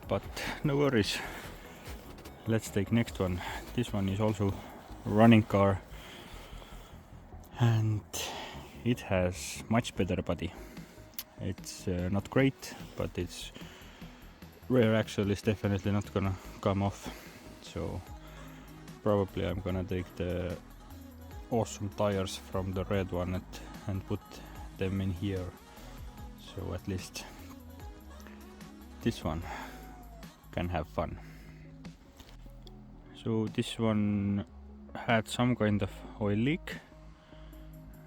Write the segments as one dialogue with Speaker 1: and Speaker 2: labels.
Speaker 1: but no worries. Let's take next one. This one is also running car, and it has much better body. It's not great, but its rear axle is definitely not gonna come off, so probably I'm gonna take the awesome tires from the red one and put them in here, so at least this one can have fun. So this one had some kind of oil leak.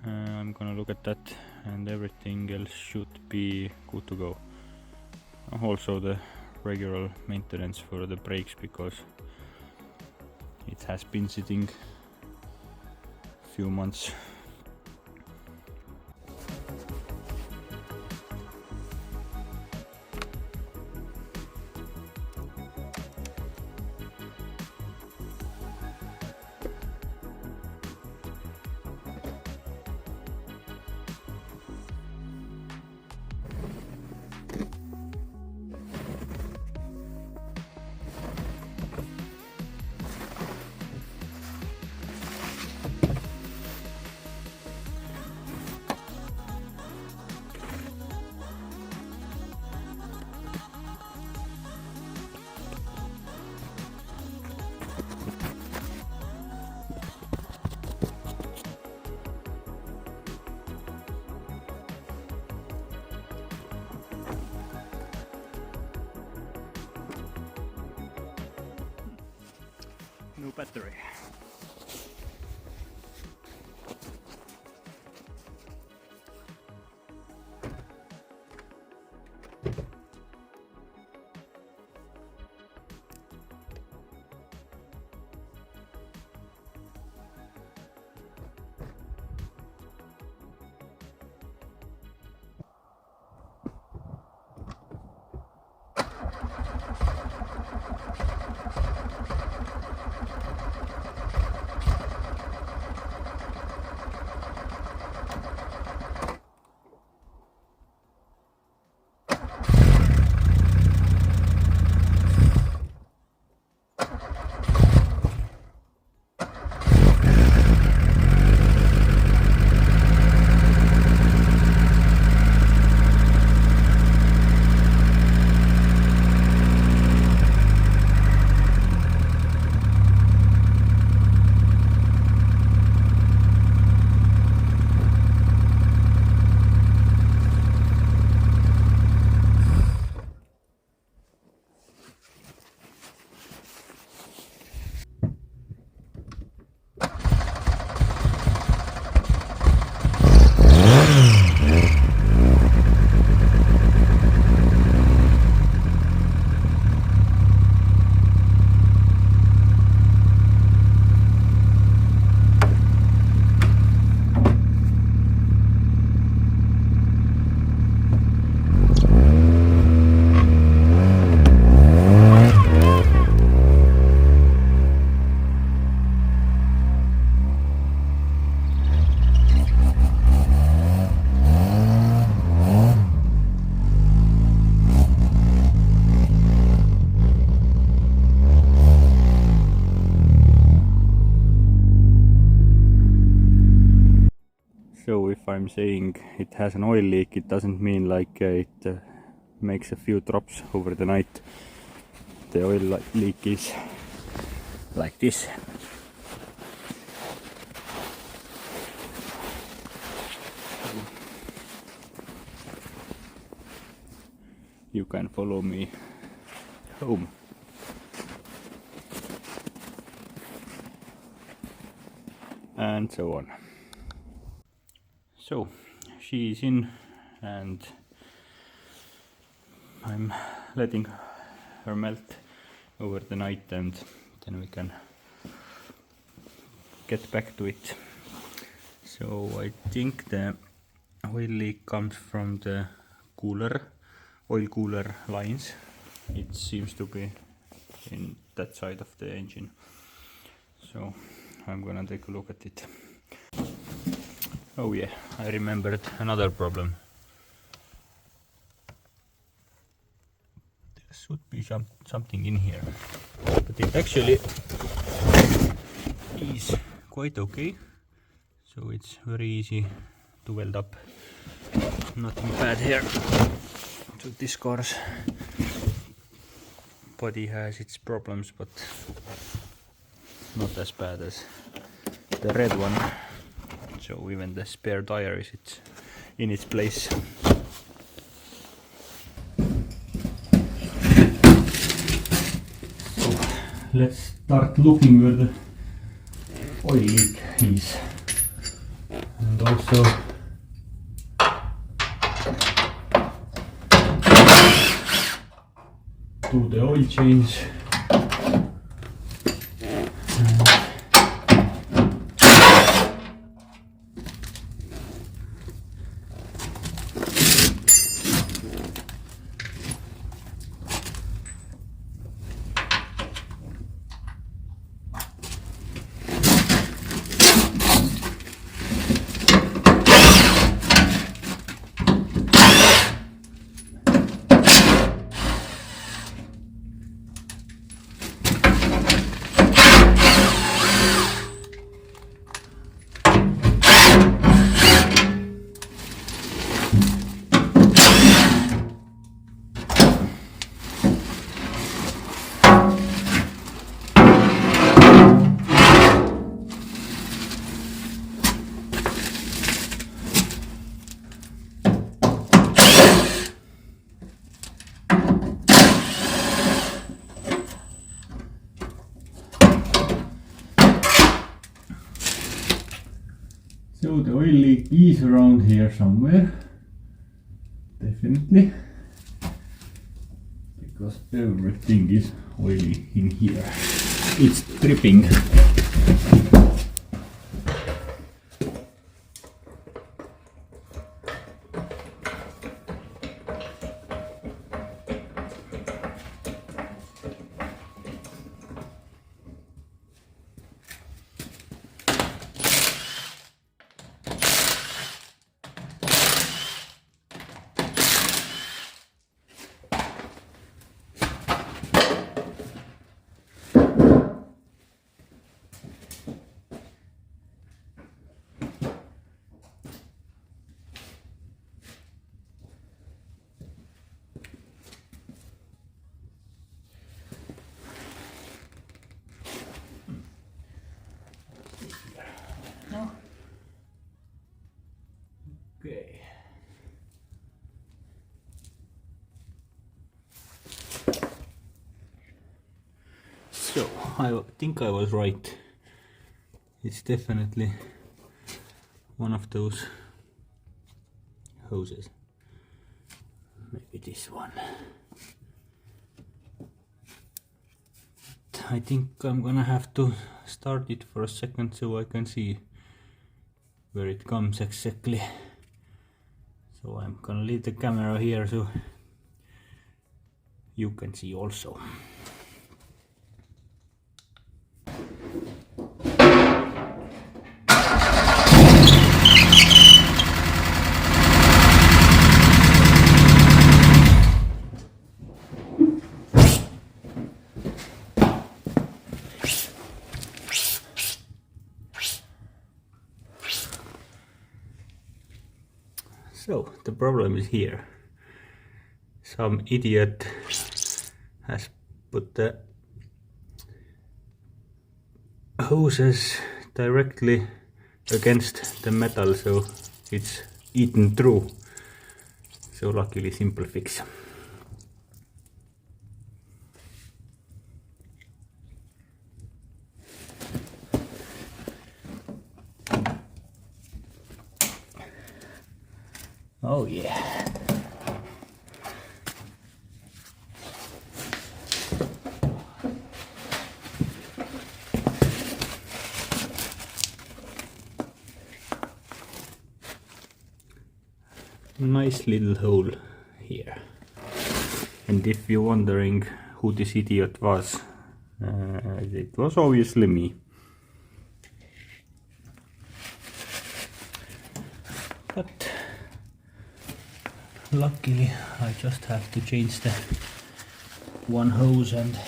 Speaker 1: I'm gonna look at that, and everything else should be good to go. Also the regular maintenance for the brakes, because it has been sitting few months. No battery. So if I'm saying it has an oil leak, it doesn't mean like it makes a few drops over the night. The oil leak is like this. You can follow me home. And so on. So she is in, and I'm letting her melt over the night, and then we can get back to it. So I think the oil leak comes from the oil cooler lines. It seems to be in that side of the engine. So I'm gonna take a look at it. Oh yeah, I remembered another problem. should be something in here, but it actually is quite okay, so it's very easy to weld up. Nothing bad here. So this car's body has its problems, but not as bad as the red one. So even the spare tire is in its place. So let's start looking where the oil leak is, and also do the oil change. So the oil leak is around here somewhere, definitely, because everything is oily in here. It's dripping. Okay. So I think I was right. It's definitely one of those hoses. Maybe this one. I think I'm gonna have to start it for a second so I can see where it comes exactly. So I'm gonna leave the camera here so you can see also. So the problem is here. Some idiot has put the hoses directly against the metal, so it's eaten through. So luckily simple fix. Oh yeah. Nice little hole here. And if you're wondering who this idiot was, it was obviously me. But luckily I just have to change the one hose and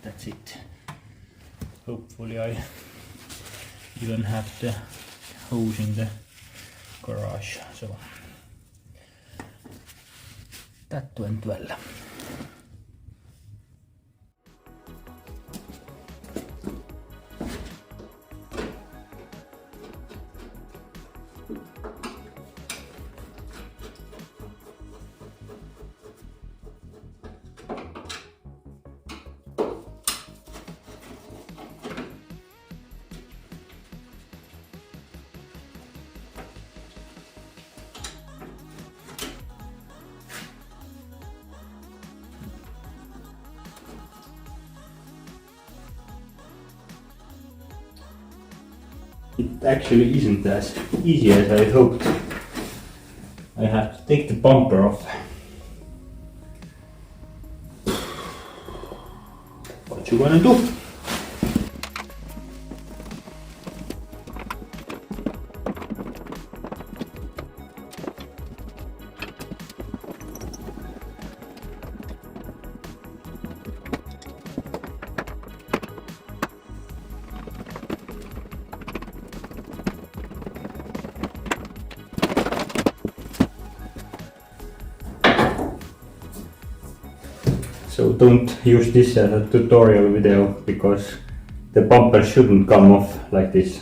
Speaker 1: that's it. Hopefully I even have the hose in the garage, so that went well. It actually isn't as easy as I hoped. I have to take the bumper off. What you gonna do? So don't use this as a tutorial video because the bumper shouldn't come off like this.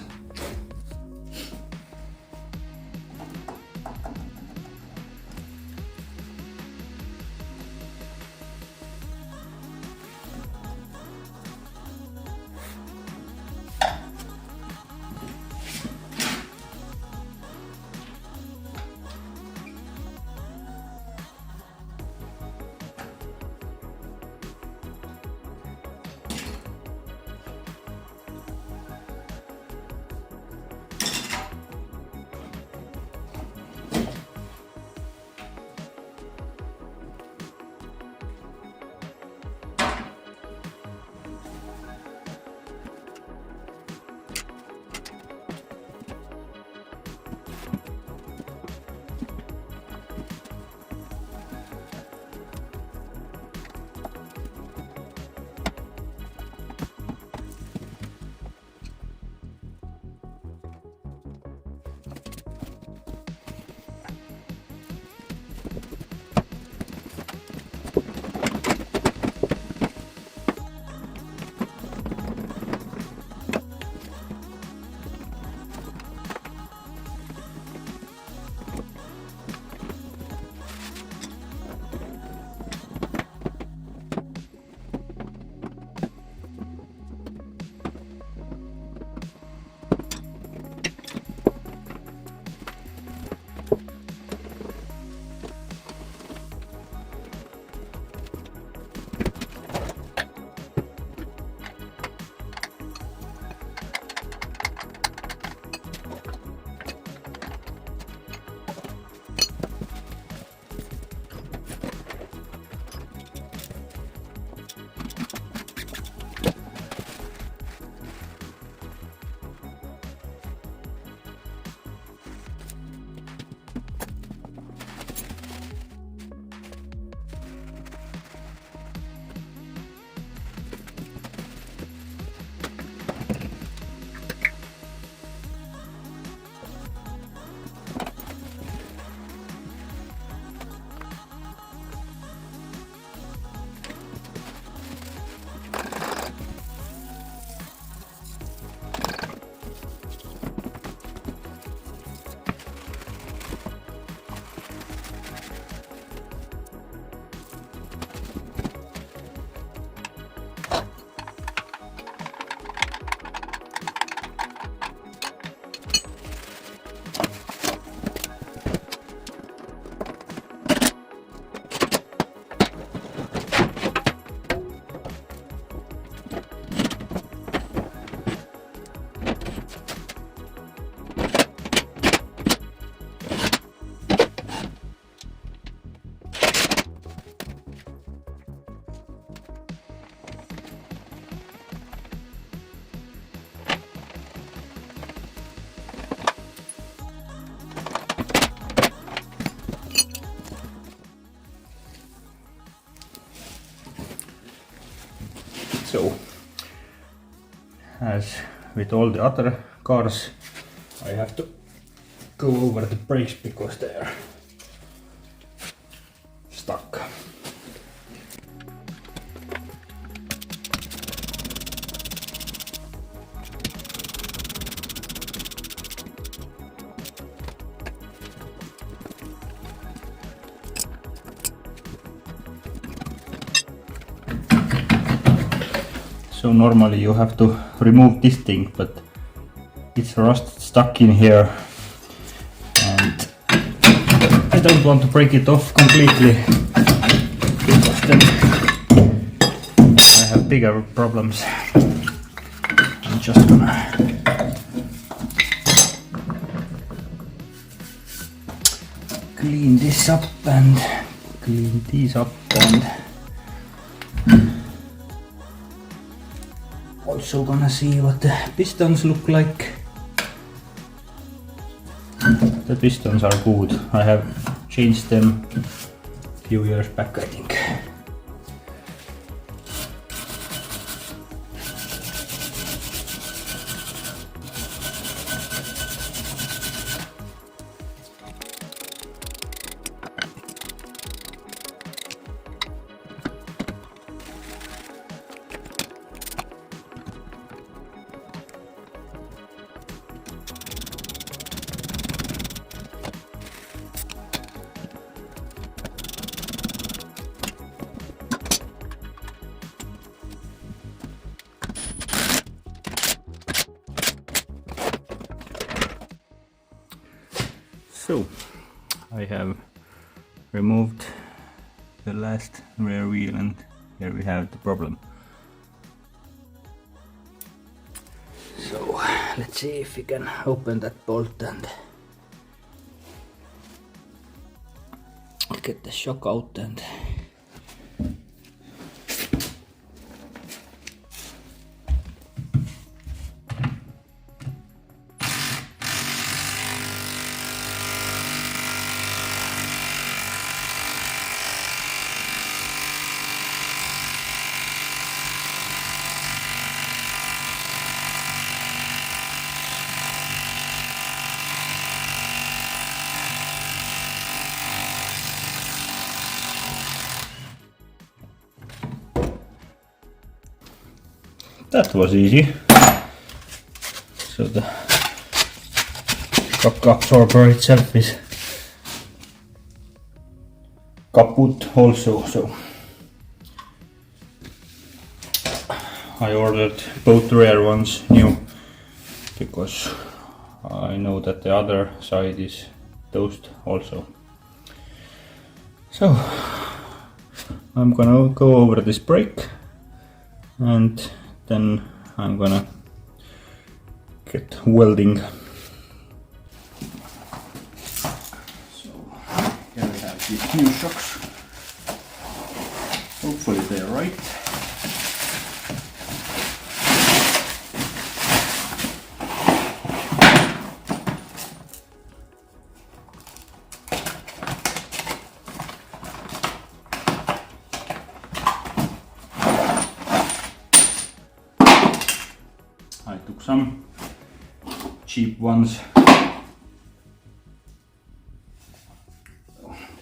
Speaker 1: So, as with all the other cars, I have to go over the brakes because they are stuck. So normally you have to remove this thing, but it's rust stuck in here and I don't want to break it off completely because then I have bigger problems. I'm just gonna clean this up and clean these up and also gonna see what the pistons look like. The pistons are good. I have changed them a few years back, I think. So, I have removed the last rear wheel and here we have the problem. So, let's see if we can open that bolt and get the shock out and that was easy. So the shock absorber itself is kaput also, so I ordered both rear ones new because I know that the other side is toast also. So I'm gonna go over this brake and then I'm gonna get welding. So here we have these new shocks. Hopefully they're right. I took some cheap ones. They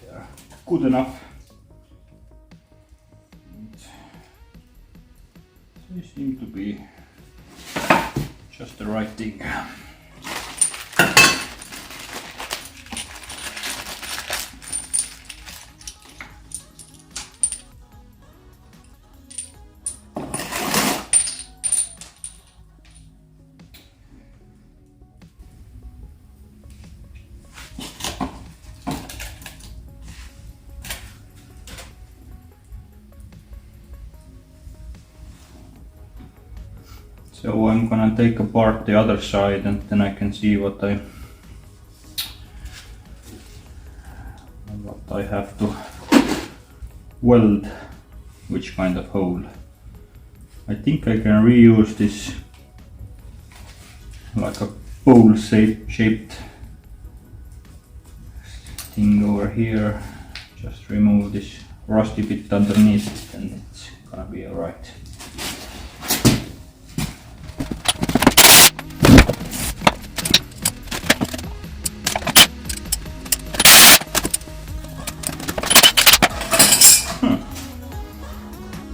Speaker 1: are good enough. They seem to be just the right thing. So I'm gonna take apart the other side and then I can see what I have to weld, which kind of hole. I think I can reuse this like a bowl shaped thing over here. Just remove this rusty bit underneath and it's gonna be alright.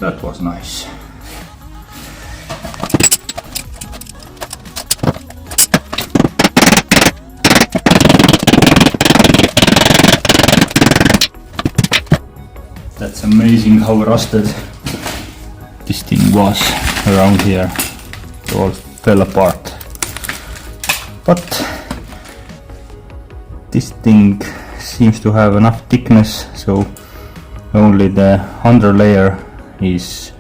Speaker 1: That was nice. That's amazing how rusted this thing was around here. It all fell apart. But this thing seems to have enough thickness, so only the under layer is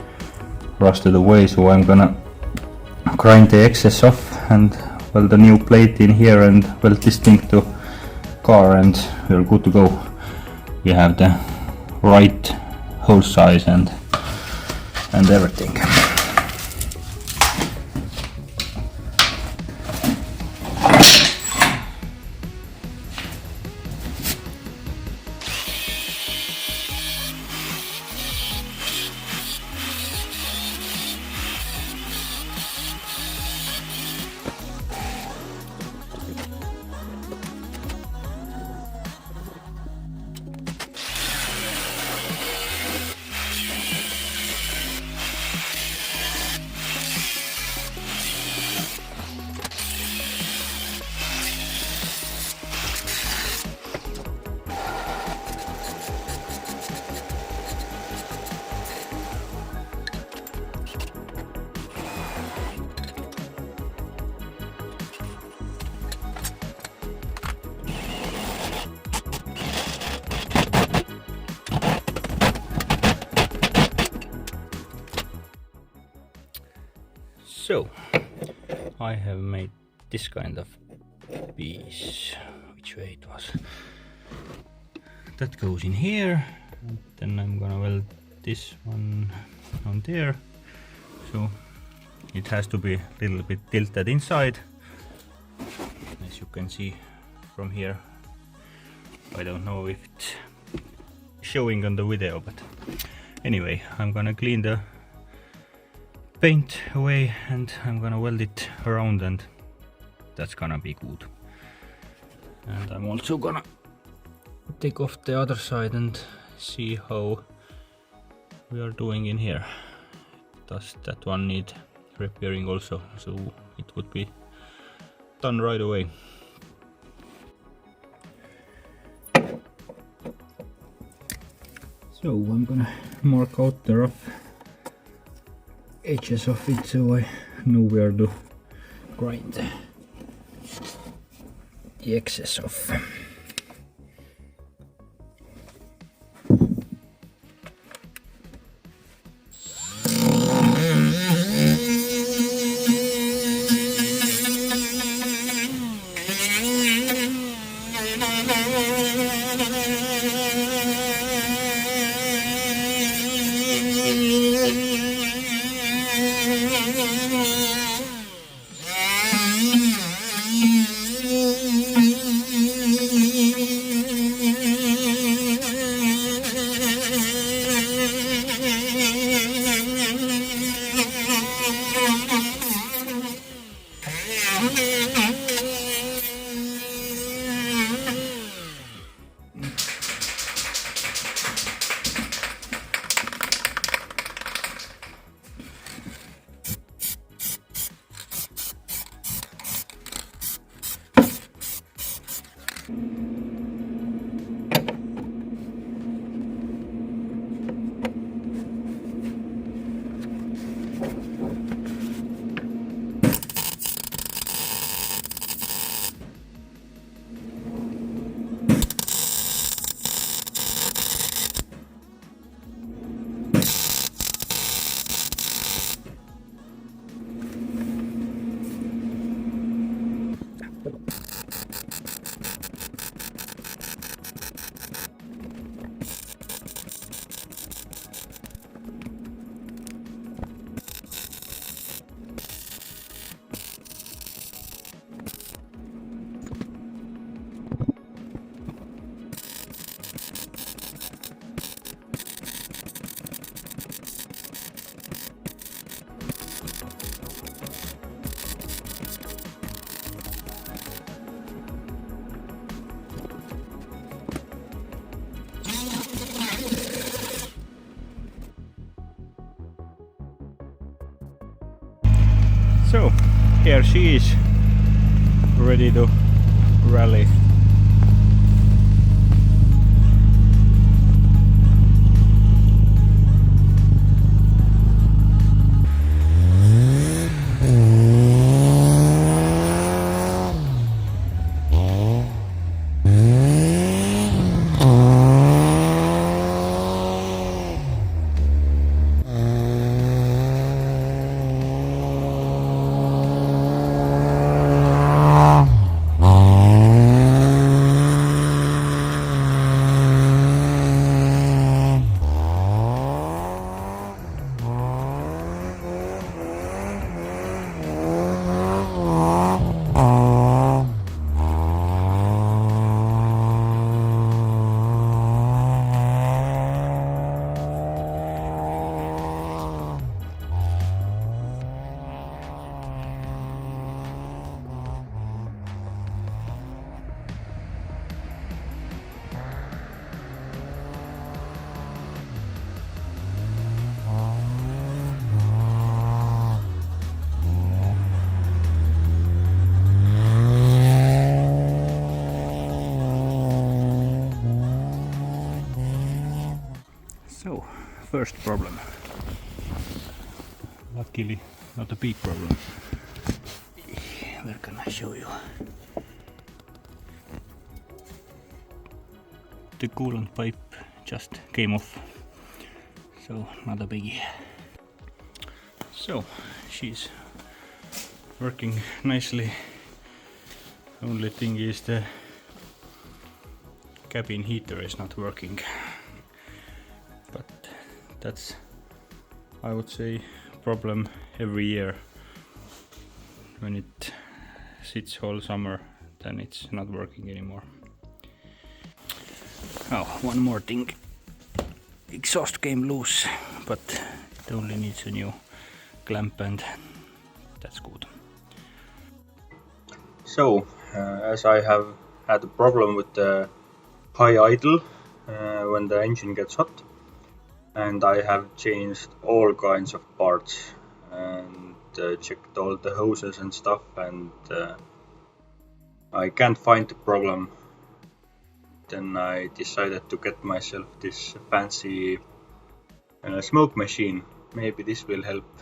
Speaker 1: rusted away, so I'm gonna grind the excess off and weld the new plate in here and weld this thing to car, and we're good to go. We have the right hole size and everything. So I have made this kind of piece. Which way it was? That goes in here, and then I'm gonna weld this one on there. So it has to be a little bit tilted inside, as you can see from here. I don't know if it's showing on the video, but anyway, I'm gonna clean the paint away and I'm gonna weld it around, and that's gonna be good. And I'm also gonna take off the other side and see how we are doing in here. Does that one need repairing also? So it would be done right away. So I'm gonna mark out the rough edges of it, so I know where to grind the excess off. here she is, ready to rally. So, first problem. Luckily, not a big problem. Where can I show you? The coolant pipe just came off, so not a biggie. So, she's working nicely. Only thing is the cabin heater is not working. But that's, I would say, problem every year. When it sits all summer, then it's not working anymore. Oh, one more thing. Exhaust came loose, but it only needs a new clamp and that's good.
Speaker 2: So, as I have had a problem with the high idle when the engine gets hot, and I have changed all kinds of parts and checked all the hoses and stuff, and I can't find the problem. Then I decided to get myself this fancy smoke machine. Maybe this will help,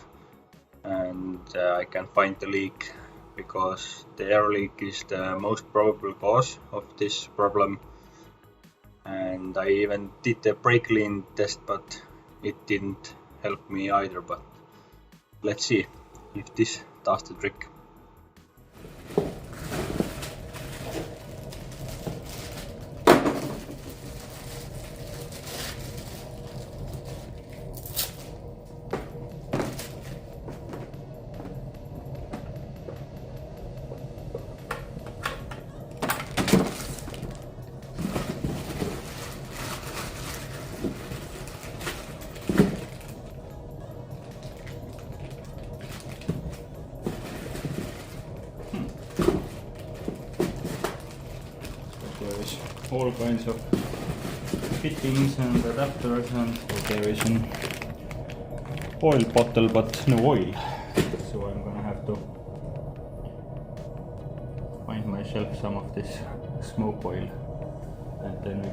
Speaker 2: and I can find the leak, because the air leak is the most probable cause of this problem. And I even did the brake clean test, but it didn't help me either. But let's see if this does the trick.
Speaker 1: All kinds of fittings and adapters, and there is an oil bottle but no oil, so I'm gonna have to find myself some of this smoke oil, and then we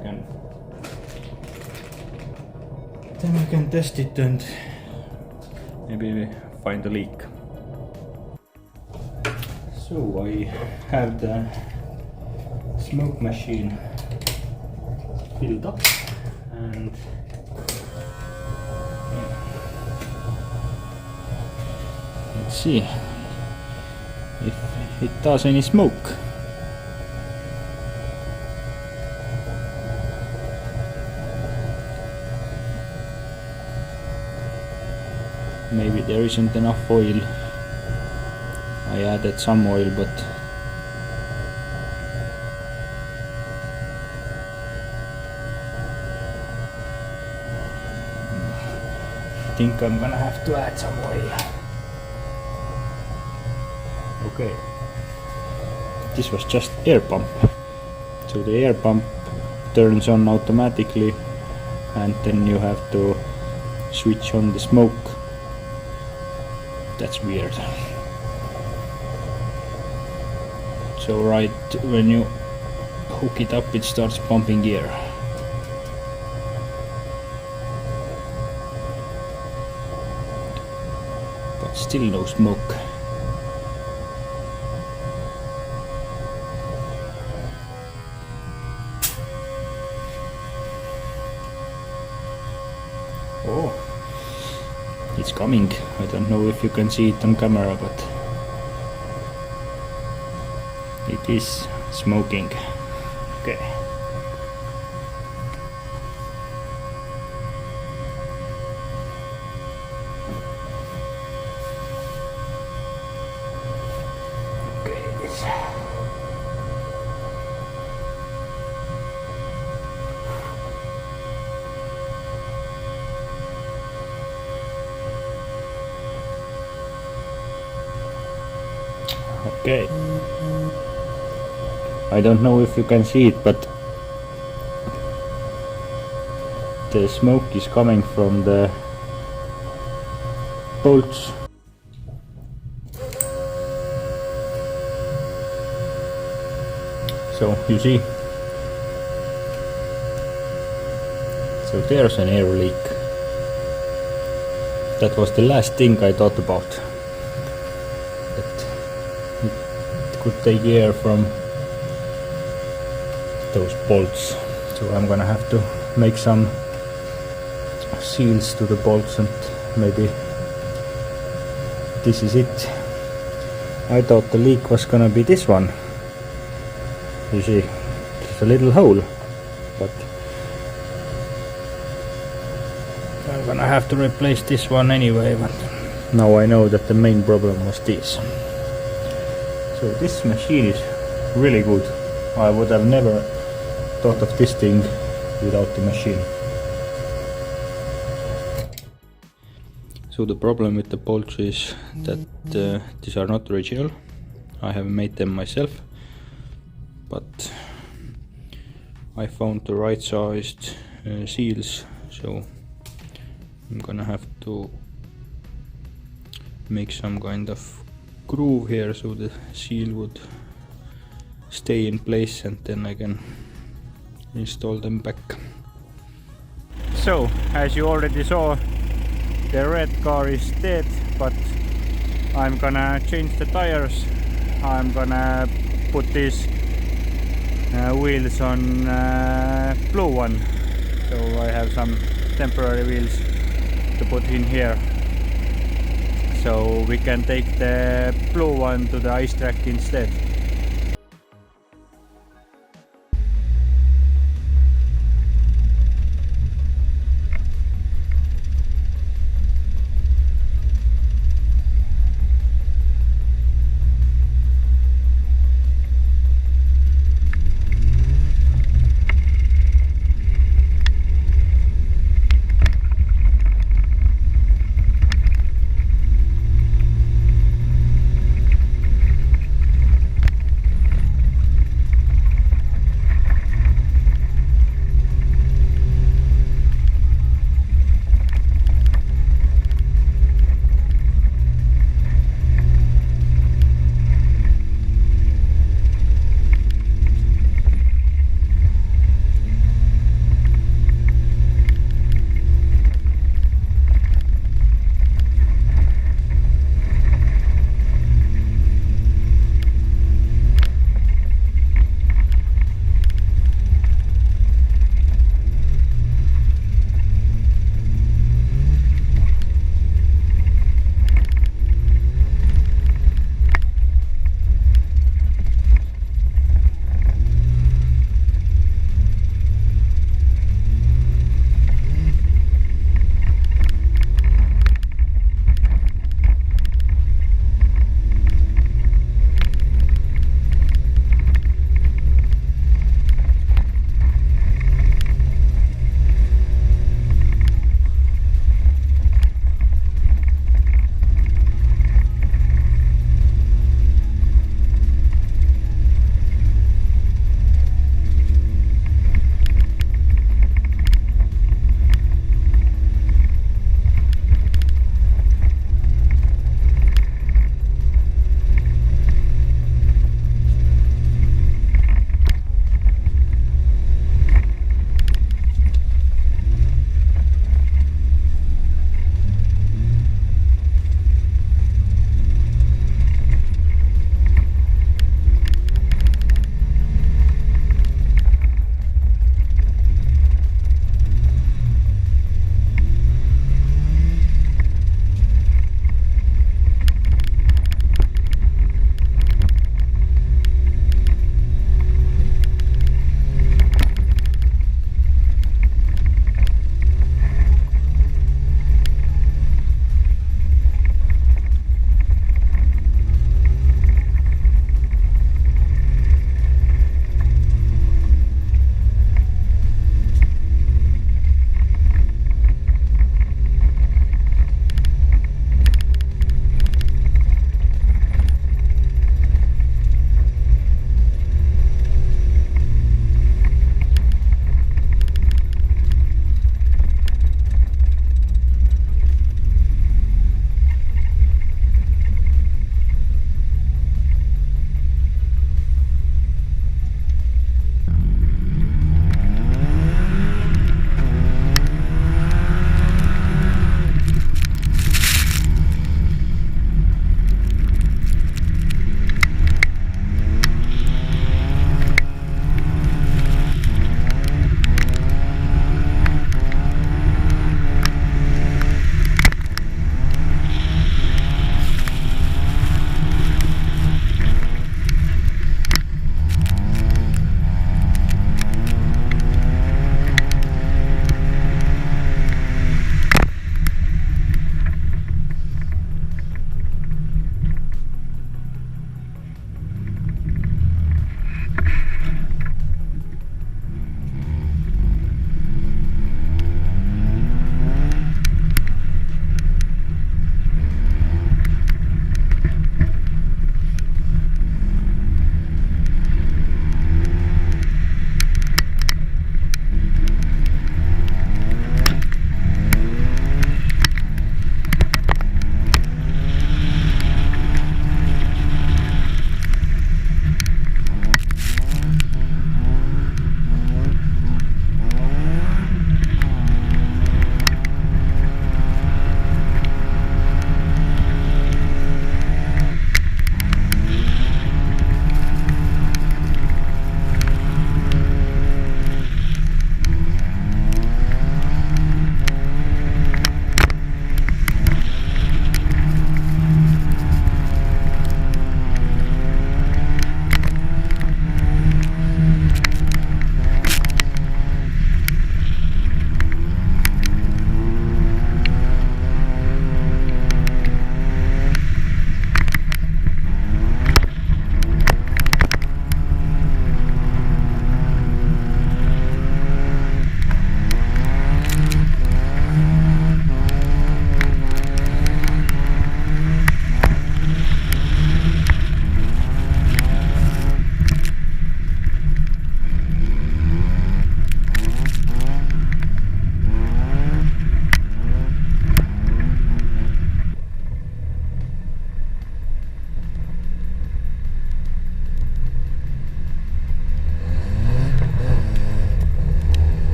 Speaker 1: can test it and maybe find a leak. So I have the smoke machine filled up, and let's see if it does any smoke. Maybe there isn't enough oil. I added some oil, but I think I'm gonna have to add some oil. Okay, this was just air pump. So the air pump turns on automatically, and then you have to switch on the smoke. That's weird. So right when you hook it up, it starts pumping air. But still no smoke. Oh, it's coming. I don't know if you can see it on camera, but it is smoking. Okay. Okay. I don't know if you can see it, but the smoke is coming from the bolts. So you see, so there's an air leak. That was the last thing I thought about. That it could take air from those bolts. So I'm gonna have to make some seals to the bolts, and maybe this is it. I thought the leak was gonna be this one. You see, it's a little hole, but I'm gonna have to replace this one anyway. But now I know that the main problem was this. So this machine is really good. I would have never thought of this thing without the machine. So the problem with the bolts is that these are not original. I have made them myself, but I found the right sized seals, so I'm gonna have to make some kind of groove here so the seal would stay in place, and then I can install them back. So as you already saw, the red car is dead, but I'm gonna change the tires. I'm gonna put these wheels on blue one, so I have some temporary wheels to put in here, so we can take the blue one to the ice track instead.